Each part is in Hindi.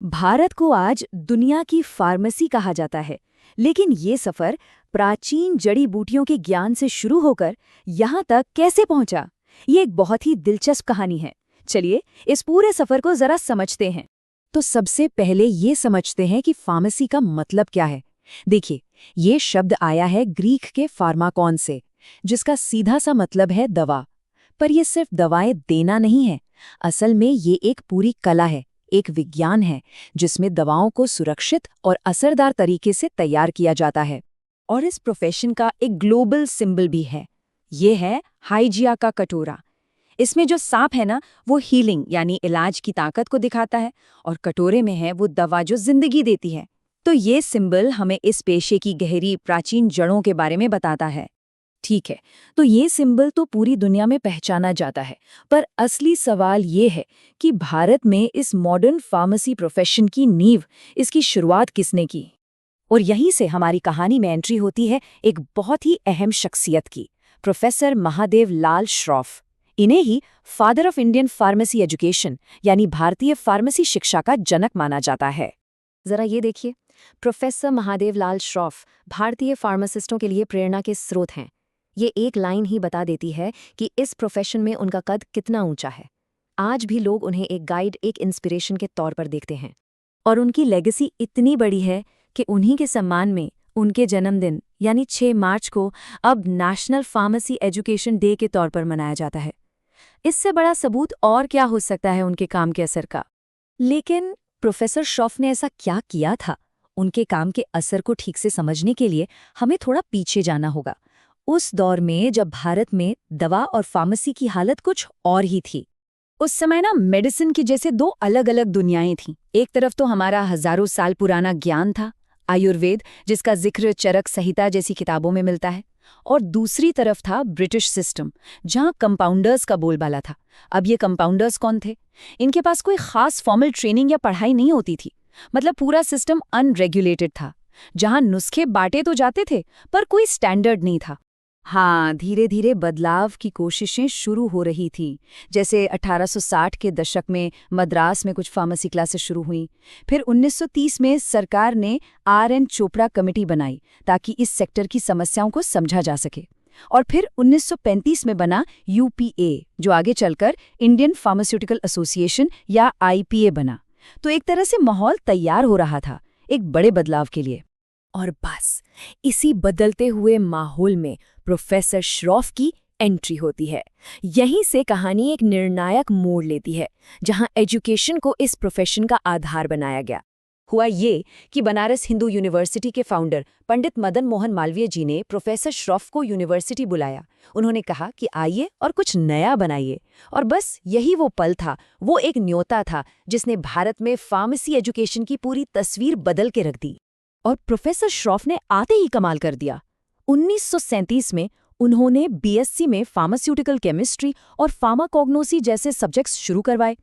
भारत को आज दुनिया की फार्मेसी कहा जाता है, लेकिन ये सफर प्राचीन जड़ी बूटियों के ज्ञान से शुरू होकर यहाँ तक कैसे पहुंचा, ये एक बहुत ही दिलचस्प कहानी है। चलिए इस पूरे सफर को जरा समझते हैं। तो सबसे पहले ये समझते हैं कि फार्मेसी का मतलब क्या है। देखिए, ये शब्द आया है ग्रीक के फार्माकॉन से, जिसका सीधा सा मतलब है दवा। पर यह सिर्फ दवाएं देना नहीं है, असल में ये एक पूरी कला है, एक विज्ञान है जिसमें दवाओं को सुरक्षित और असरदार तरीके से तैयार किया जाता है। और इस प्रोफेशन का एक ग्लोबल सिंबल भी है। ये है हाइजिया का कटोरा। इसमें जो सांप है ना, वो हीलिंग यानी इलाज की ताकत को दिखाता है, और कटोरे में है वो दवा जो जिंदगी देती है। तो ये सिंबल हमें इस पेशे की गहरी प्राचीन जड़ों के बारे में बताता है। ठीक है, तो ये सिंबल तो पूरी दुनिया में पहचाना जाता है, पर असली सवाल ये है कि भारत में इस मॉडर्न फार्मेसी प्रोफेशन की नींव, इसकी शुरुआत किसने की। और यहीं से हमारी कहानी में एंट्री होती है एक बहुत ही अहम शख्सियत की, प्रोफेसर महादेव लाल श्रॉफ। इन्हें ही father of Indian pharmacy education यानी भारतीय फार्मेसी शिक्षा का जनक माना जाता है। जरा ये देखिए, प्रोफेसर महादेव लाल श्रॉफ भारतीय फार्मासिस्टों के लिए प्रेरणा के स्रोत हैं। ये एक लाइन ही बता देती है कि इस प्रोफेशन में उनका कद कितना ऊंचा है। आज भी लोग उन्हें एक गाइड, एक इंस्पिरेशन के तौर पर देखते हैं। और उनकी लेगेसी इतनी बड़ी है कि उन्हीं के सम्मान में उनके जन्मदिन यानी 6 मार्च को अब नेशनल फार्मेसी एजुकेशन डे के तौर पर मनाया जाता है। इससे बड़ा सबूत और क्या हो सकता है उनके काम के असर का। लेकिन प्रोफेसर श्रॉफ ने ऐसा क्या किया था? उनके काम के असर को ठीक से समझने के लिए हमें थोड़ा पीछे जाना होगा, उस दौर में जब भारत में दवा और फार्मेसी की हालत कुछ और ही थी। उस समय ना मेडिसिन की जैसे दो अलग अलग दुनियाएं थीं। एक तरफ तो हमारा हजारों साल पुराना ज्ञान था, आयुर्वेद, जिसका जिक्र चरक संहिता जैसी किताबों में मिलता है, और दूसरी तरफ था ब्रिटिश सिस्टम, जहां कंपाउंडर्स का बोलबाला था। अब ये कंपाउंडर्स कौन थे? इनके पास कोई खास फॉर्मल ट्रेनिंग या पढ़ाई नहीं होती थी। मतलब पूरा सिस्टम अनरेगुलेटेड था, जहां नुस्खे बांटे तो जाते थे पर कोई स्टैंडर्ड नहीं था। हाँ, धीरे धीरे बदलाव की कोशिशें शुरू हो रही थीं। जैसे 1860 के दशक में मद्रास में कुछ फार्मेसी क्लासेस शुरू हुईं। फिर 1930 में सरकार ने आर.एन. चोपड़ा कमेटी बनाई ताकि इस सेक्टर की समस्याओं को समझा जा सके। और फिर 1935 में बना यूपीए, जो आगे चलकर इंडियन फार्मास्यूटिकल एसोसिएशन या आईपीए बना। तो एक तरह से माहौल तैयार हो रहा था एक बड़े बदलाव के लिए। और बस इसी बदलते हुए माहौल में प्रोफेसर श्रॉफ की एंट्री होती है। यहीं से कहानी एक निर्णायक मोड़ लेती है, जहां एजुकेशन को इस प्रोफेशन का आधार बनाया गया। हुआ ये कि बनारस हिंदू यूनिवर्सिटी के फाउंडर पंडित मदन मोहन मालवीय जी ने प्रोफेसर श्रॉफ को यूनिवर्सिटी बुलाया। उन्होंने कहा कि आइए और कुछ नया बनाइए। और बस यही वो पल था, वो एक न्योता था जिसने भारत में फार्मेसी एजुकेशन की पूरी तस्वीर बदल के रख दी। और प्रोफेसर श्रॉफ ने आते ही कमाल कर दिया। 1937 में उन्होंने बीएससी में फार्मास्यूटिकल केमिस्ट्री और फार्माकोग्नोसी जैसे सब्जेक्ट्स शुरू करवाए।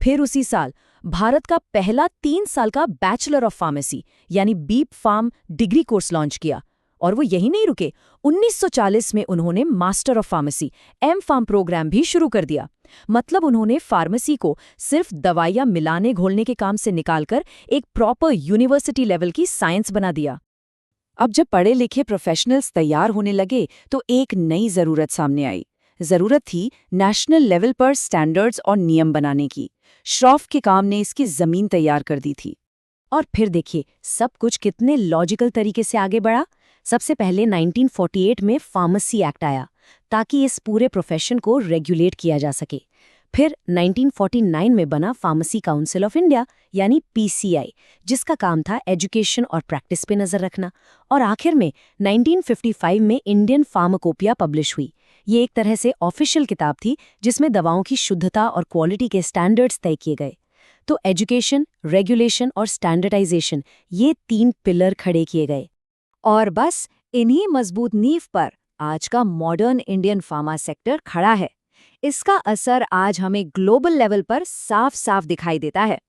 फिर उसी साल भारत का पहला 3 साल का बैचलर ऑफ फार्मेसी यानी B pharm degree course launch किया। और वो यही नहीं रुके, 1940 में उन्होंने master of pharmacy M pharm program भी शुरू कर दिया। मतलब उन्होंने फार्मेसी को सिर्फ दवाइयां मिलाने घोलने के काम से निकालकर एक प्रॉपर यूनिवर्सिटी लेवल की साइंस बना दिया। अब जब पढ़े लिखे प्रोफेशनल्स तैयार होने लगे तो एक नई जरूरत सामने आई। जरूरत थी नेशनल लेवल पर स्टैंडर्ड्स और नियम बनाने की। श्रॉफ के काम ने इसकी जमीन तैयार कर दी थी। और फिर देखिए सब कुछ कितने लॉजिकल तरीके से आगे बढ़ा। सबसे पहले 1948 में फार्मेसी एक्ट आया ताकि इस पूरे प्रोफेशन को रेगुलेट किया जा सके। फिर 1949 में बना फार्मेसी काउंसिल ऑफ इंडिया यानी पीसीआई, जिसका काम था एजुकेशन और प्रैक्टिस पे नजर रखना। और आखिर में 1955 में इंडियन फार्माकोपिया पब्लिश हुई। ये एक तरह से ऑफिशियल किताब थी जिसमें दवाओं की शुद्धता और क्वालिटी के स्टैंडर्ड्स तय किए गए। तो एजुकेशन, रेगुलेशन और स्टैंडर्डाइजेशन, ये 3 पिलर खड़े किए गए। और बस इन्हीं मजबूत नींव पर आज का मॉडर्न इंडियन फार्मा सेक्टर खड़ा है। इसका असर आज हमें ग्लोबल लेवल पर साफ साफ दिखाई देता है।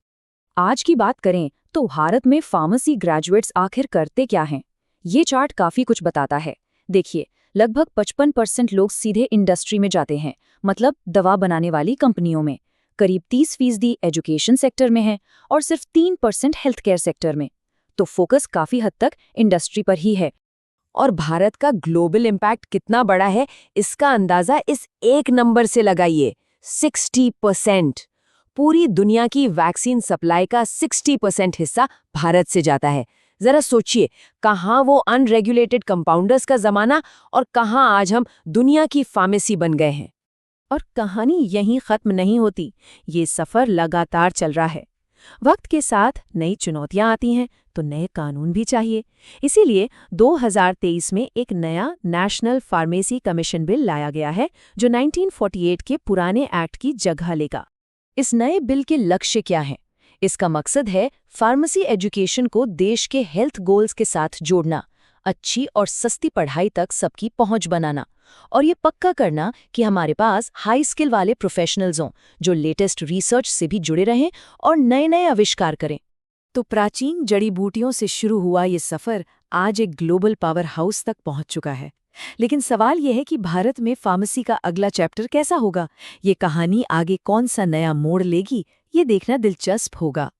आज की बात करें तो भारत में फार्मेसी ग्रेजुएट्स आखिर करते क्या हैं? ये चार्ट काफी कुछ बताता है। देखिए, लगभग 55% लोग सीधे इंडस्ट्री में जाते हैं, मतलब दवा बनाने वाली कंपनियों में। करीब 30% एजुकेशन सेक्टर में है और सिर्फ 3% हेल्थ केयर सेक्टर में। तो फोकस काफी हद तक इंडस्ट्री पर ही है। और भारत का ग्लोबल इम्पैक्ट कितना बड़ा है, इसका अंदाजा इस एक नंबर से लगाइए, 60%। पूरी दुनिया की वैक्सीन सप्लाई का 60% हिस्सा भारत से जाता है। जरा सोचिए, कहाँ वो अनरेगुलेटेड कंपाउंडर्स का जमाना और कहाँ आज हम दुनिया की फार्मेसी बन गए हैं। और कहानी यहीं खत्म नहीं होती, ये सफर लगातार चल रहा है। वक्त के साथ नई चुनौतियां आती हैं तो नए कानून भी चाहिए। इसीलिए 2023 में एक नया नेशनल फार्मेसी कमीशन बिल लाया गया है, जो 1948 के पुराने एक्ट की जगह लेगा। इस नए बिल के लक्ष्य क्या हैं? इसका मकसद है फार्मेसी एजुकेशन को देश के हेल्थ गोल्स के साथ जोड़ना, अच्छी और सस्ती पढ़ाई तक सबकी पहुंच बनाना, और ये पक्का करना कि हमारे पास हाई स्किल वाले प्रोफेशनल्स हों जो लेटेस्ट रिसर्च से भी जुड़े रहें और नए-नए आविष्कार करें। तो प्राचीन जड़ी बूटियों से शुरू हुआ ये सफ़र आज एक ग्लोबल पावर हाउस तक पहुंच चुका है। लेकिन सवाल यह है कि भारत में फार्मेसी का अगला चैप्टर कैसा होगा? ये कहानी आगे कौन सा नया मोड़ लेगी, ये देखना दिलचस्प होगा।